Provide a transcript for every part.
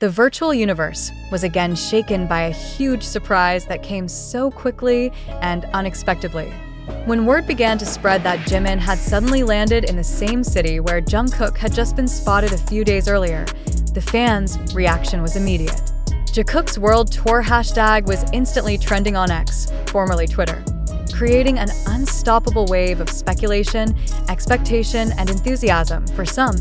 The virtual universe was again shaken by a huge surprise that came so quickly and unexpectedly. When word began to spread that Jimin had suddenly landed in the same city where Jungkook had just been spotted a few days earlier, the fans' reaction was immediate. Jikook's World Tour hashtag was instantly trending on X, formerly Twitter, creating an unstoppable wave of speculation, expectation, and enthusiasm for some.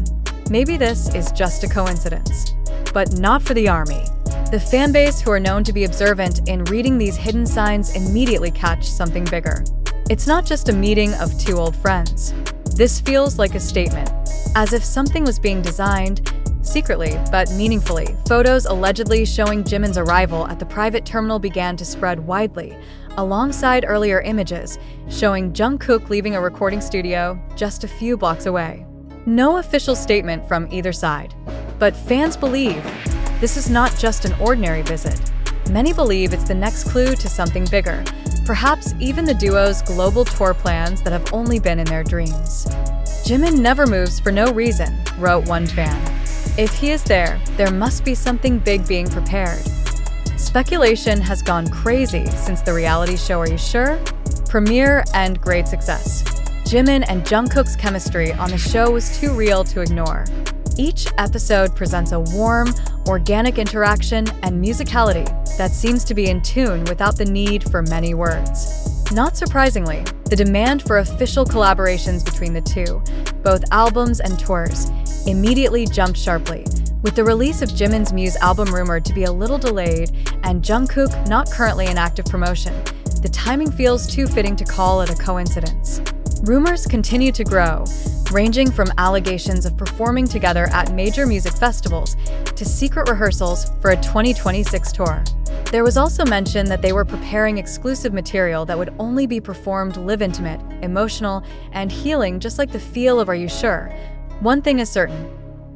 Maybe this is just a coincidence. But not for the ARMY. The fanbase, who are known to be observant in reading these hidden signs, immediately catch something bigger. It's not just a meeting of two old friends. This feels like a statement, as if something was being designed, secretly but meaningfully. Photos allegedly showing Jimin's arrival at the private terminal began to spread widely, alongside earlier images showing Jungkook leaving a recording studio just a few blocks away. No official statement from either side, but fans believe this is not just an ordinary visit. Many believe it's the next clue to something bigger, perhaps even the duo's global tour plans that have only been in their dreams. Jimin never moves for no reason, wrote one fan. If he is there, there must be something big being prepared. Speculation has gone crazy since the reality show Are You Sure? Premiere and great success. Jimin and Jungkook's chemistry on the show was too real to ignore. Each episode presents a warm, organic interaction and musicality that seems to be in tune without the need for many words. Not surprisingly, the demand for official collaborations between the two, both albums and tours, immediately jumped sharply, with the release of Jimin's Muse album rumored to be a little delayed and Jungkook not currently in active promotion. The timing feels too fitting to call it a coincidence. Rumors continue to grow, ranging from allegations of performing together at major music festivals to secret rehearsals for a 2026 tour. There was also mention that they were preparing exclusive material that would only be performed live intimate, emotional, and healing, just like the feel of Are You Sure? One thing is certain.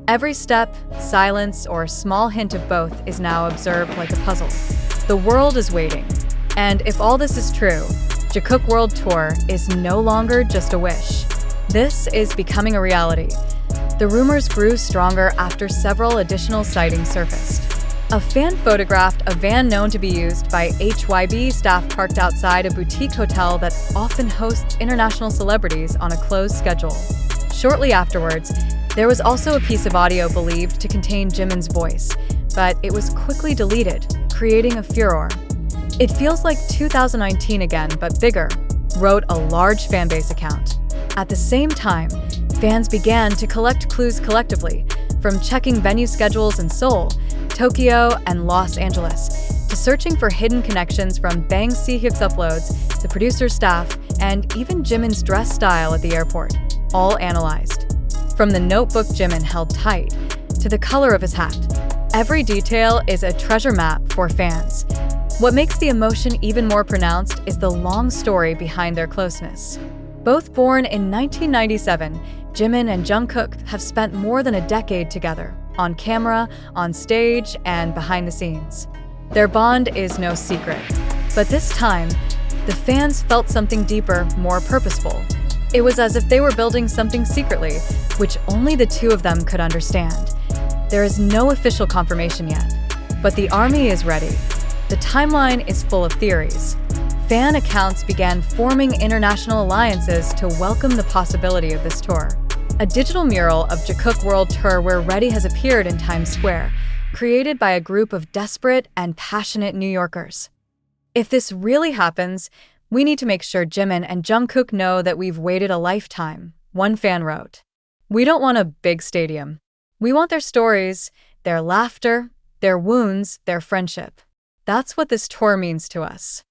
Every step, silence, or small hint of both is now observed like a puzzle. The world is waiting. And if all this is true, Jikook World Tour is no longer just a wish. This is becoming a reality. The rumors grew stronger after several additional sightings surfaced. A fan photographed a van known to be used by HYB staff parked outside a boutique hotel that often hosts international celebrities on a closed schedule. Shortly afterwards, there was also a piece of audio believed to contain Jimin's voice, but it was quickly deleted, creating a furor. It feels like 2019 again, but bigger, wrote a large fanbase account. At the same time, fans began to collect clues collectively, from checking venue schedules in Seoul, Tokyo, and Los Angeles, to searching for hidden connections from Bang Si-hyuk's uploads, the producer's staff, and even Jimin's dress style at the airport, all analyzed. From the notebook Jimin held tight, to the color of his hat, every detail is a treasure map for fans. What makes the emotion even more pronounced is the long story behind their closeness. Both born in 1997, Jimin and Jungkook have spent more than a decade together, on camera, on stage, and behind the scenes. Their bond is no secret, but this time, the fans felt something deeper, more purposeful. It was as if they were building something secretly, which only the two of them could understand. There is no official confirmation yet, but the ARMY is ready. The timeline is full of theories. Fan accounts began forming international alliances to welcome the possibility of this tour. A digital mural of Jikook World Tour We're Ready has appeared in Times Square, created by a group of desperate and passionate New Yorkers. If this really happens, we need to make sure Jimin and Jungkook know that we've waited a lifetime, one fan wrote. We don't want a big stadium. We want their stories, their laughter, their wounds, their friendship. That's what this tour means to us.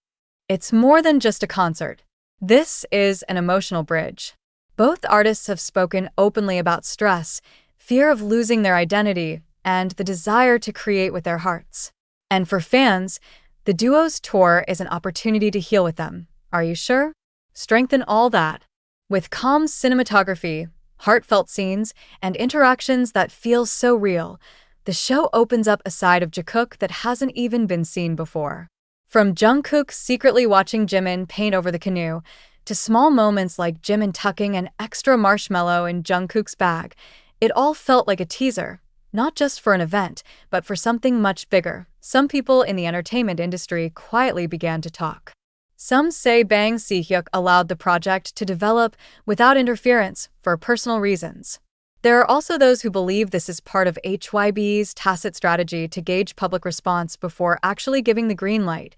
It's more than just a concert. This is an emotional bridge. Both artists have spoken openly about stress, fear of losing their identity, and the desire to create with their hearts. And for fans, the duo's tour is an opportunity to heal with them. Are you sure? Strengthen all that. With calm cinematography, heartfelt scenes, and interactions that feel so real, the show opens up a side of Jikook that hasn't even been seen before. From Jungkook secretly watching Jimin paint over the canoe, to small moments like Jimin tucking an extra marshmallow in Jungkook's bag, it all felt like a teaser, not just for an event, but for something much bigger. Some people in the entertainment industry quietly began to talk. Some say Bang Si-hyuk allowed the project to develop without interference for personal reasons. There are also those who believe this is part of HYB's tacit strategy to gauge public response before actually giving the green light.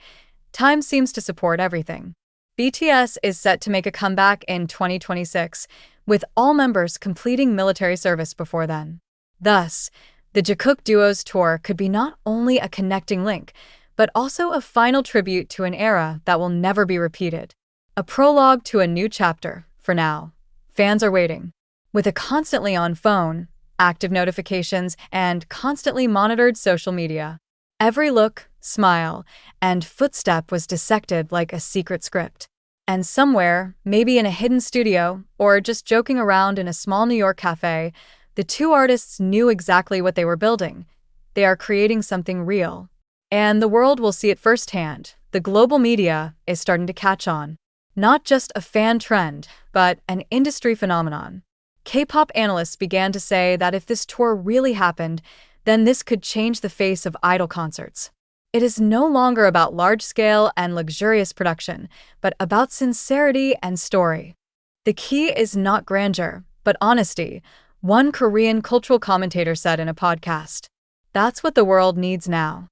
Time seems to support everything. BTS is set to make a comeback in 2026, with all members completing military service before then. Thus, the Jikook duo's tour could be not only a connecting link, but also a final tribute to an era that will never be repeated. A prologue to a new chapter, for now. Fans are waiting. With a constantly on phone, active notifications, and constantly monitored social media, every look, smile, and footstep was dissected like a secret script. And somewhere, maybe in a hidden studio, or just joking around in a small New York cafe, the two artists knew exactly what they were building. They are creating something real. And the world will see it firsthand. The global media is starting to catch on. Not just a fan trend, but an industry phenomenon. K-pop analysts began to say that if this tour really happened, then this could change the face of idol concerts. It is no longer about large-scale and luxurious production, but about sincerity and story. The key is not grandeur, but honesty, one Korean cultural commentator said in a podcast. That's what the world needs now.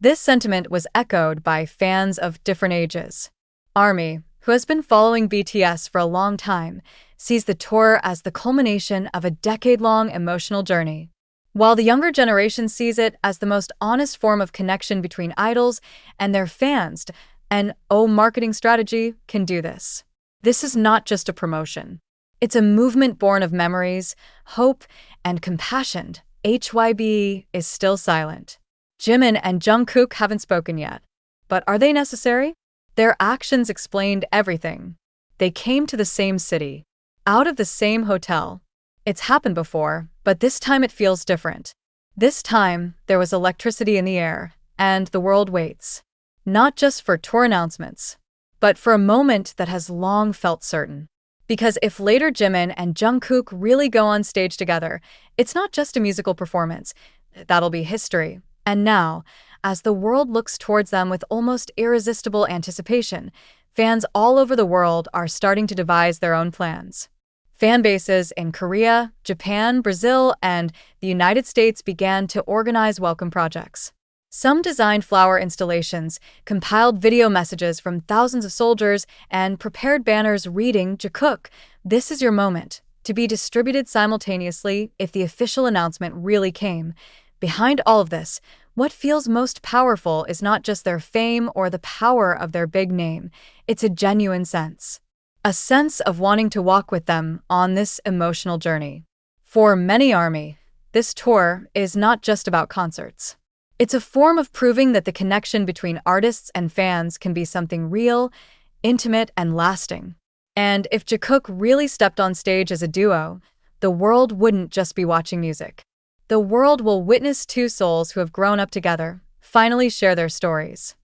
This sentiment was echoed by fans of different ages. ARMY, who has been following BTS for a long time, sees the tour as the culmination of a decade-long emotional journey, while the younger generation sees it as the most honest form of connection between idols and their fans. And marketing strategy can do this. This is not just a promotion. It's a movement born of memories, hope, and compassion. HYB is still silent. Jimin and Jungkook haven't spoken yet. But are they necessary? Their actions explained everything. They came to the same city, out of the same hotel. It's happened before, but this time it feels different. This time, there was electricity in the air, and the world waits. Not just for tour announcements, but for a moment that has long felt certain. Because if later Jimin and Jungkook really go on stage together, it's not just a musical performance. That'll be history. And now, as the world looks towards them with almost irresistible anticipation, fans all over the world are starting to devise their own plans. Fan bases in Korea, Japan, Brazil, and the United States began to organize welcome projects. Some designed flower installations, compiled video messages from thousands of soldiers, and prepared banners reading Jikook, "This is your moment," to be distributed simultaneously if the official announcement really came. Behind all of this, what feels most powerful is not just their fame or the power of their big name. It's a genuine sense. A sense of wanting to walk with them on this emotional journey. For many ARMY, this tour is not just about concerts. It's a form of proving that the connection between artists and fans can be something real, intimate, and lasting. And if Jikook really stepped on stage as a duo, the world wouldn't just be watching music. The world will witness two souls who have grown up together finally share their stories.